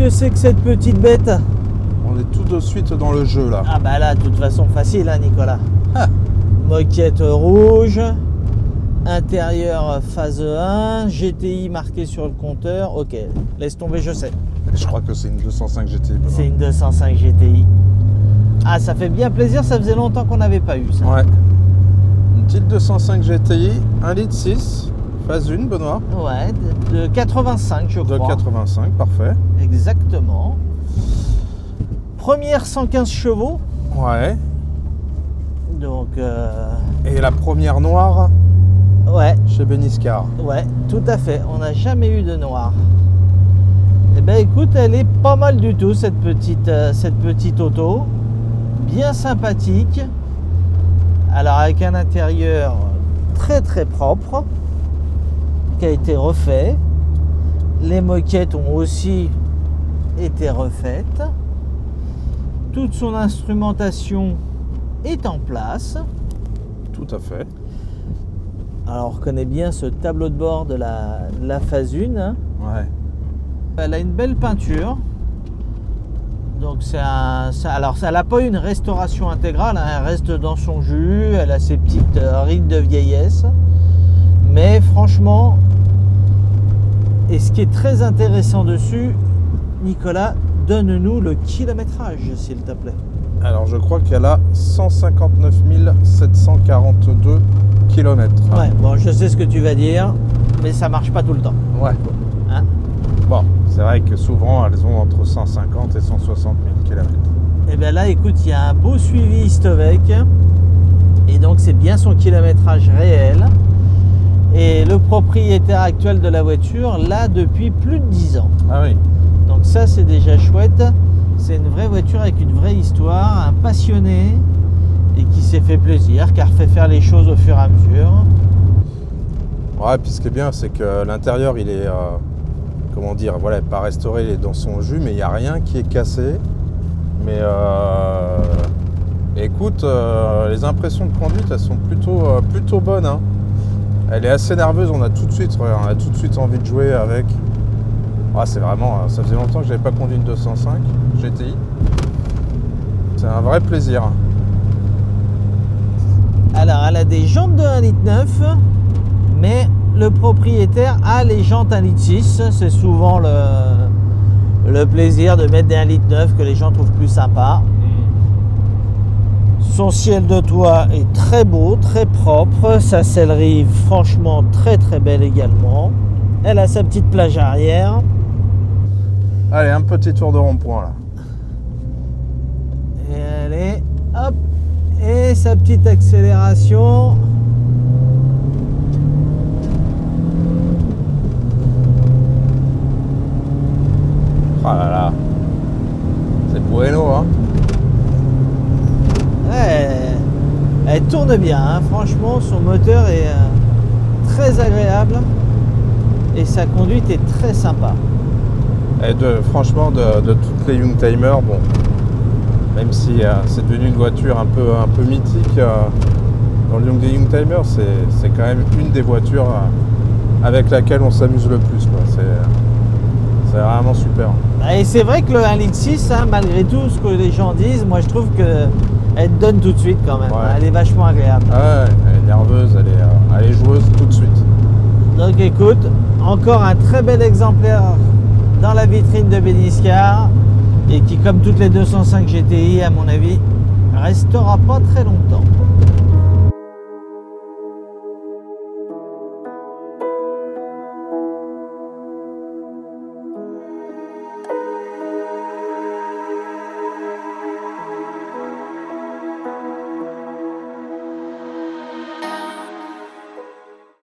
que c'est que cette petite bête? On est tout de suite dans le jeu là. Ah bah là, de toute façon, facile, hein, Nicolas. Ah. Moquette rouge, intérieur phase 1, GTI marqué sur le compteur. Ok, laisse tomber, je sais. Je crois que c'est une 205 GTI. C'est une 205 GTI. Ah, ça fait bien plaisir, ça faisait longtemps qu'on n'avait pas eu ça. Ouais. Une petite 205 GTI, 1,6 litre, phase 1, Benoît. Ouais, de 85, je De crois. 85, parfait. Exactement. Première 115 chevaux. Ouais. Donc, Et la première noire ouais, chez Beniscar. ouais, tout à fait. On n'a jamais eu de noir. Eh ben, écoute, elle est pas mal du tout, cette petite auto. Bien sympathique. Alors, avec un intérieur très très propre, qui a été refait. Les moquettes ont aussi été refaites. Toute son instrumentation est en place. Tout à fait. Alors, on reconnaît bien ce tableau de bord de la phase 1. Hein. Ouais. Elle a une belle peinture. Donc, alors, ça n'a pas eu une restauration intégrale. Hein. Elle reste dans son jus. Elle a ses petites rides de vieillesse. Mais franchement, et ce qui est très intéressant dessus, Nicolas, donne-nous le kilométrage, s'il te plaît. Alors je crois qu'elle a 159 742 km. Ouais, bon, je sais ce que tu vas dire, mais ça marche pas tout le temps. Ouais. Hein? Bon, c'est vrai que souvent elles ont entre 150 et 160 000 km. Et bien là, écoute, il y a un beau suivi Istovec. Et donc, c'est bien son kilométrage réel. Et le propriétaire actuel de la voiture l'a depuis plus de 10 ans. Ah oui. Donc ça, c'est déjà chouette. C'est une vraie voiture avec une vraie histoire, un passionné et qui s'est fait plaisir, qui a refait faire les choses au fur et à mesure. Ouais, puis ce qui est bien, c'est que l'intérieur, il est, comment dire, voilà, pas restauré, il est dans son jus, mais il n'y a rien qui est cassé. Mais écoute, les impressions de conduite, elles sont plutôt bonnes. Hein. Elle est assez nerveuse, on a tout de suite envie de jouer avec. Ah, c'est vraiment, ça faisait longtemps que j'avais pas conduit une 205 GTI. C'est un vrai plaisir. Alors, elle a des jantes de 1,9 litre, mais le propriétaire a les jantes 1,6 litre. C'est souvent le plaisir de mettre des 1,9 litre que les gens trouvent plus sympa. Son ciel de toit est très beau, très propre. Sa sellerie, franchement, très très belle également. Elle a sa petite plage arrière. Allez, un petit tour de rond-point là. Et elle est, hop, et sa petite accélération. Oh là là. C'est bueno, hein. Ouais, elle tourne bien, hein. Franchement, son moteur est très agréable et sa conduite est très sympa. Et franchement, de toutes les Youngtimer, bon, même si c'est devenu une voiture un peu mythique dans le des Youngtimer, c'est quand même une des voitures avec laquelle on s'amuse le plus, quoi. C'est vraiment super. Et c'est vrai que le 1,6 litre, hein, malgré tout ce que les gens disent, moi je trouve qu'elle te donne tout de suite quand même. Ouais. Elle est vachement agréable. Ouais, elle est nerveuse, elle est joueuse tout de suite. Donc écoute, encore un très bel exemplaire dans la vitrine de Beniscar et qui, comme toutes les 205 GTI, à mon avis, restera pas très longtemps.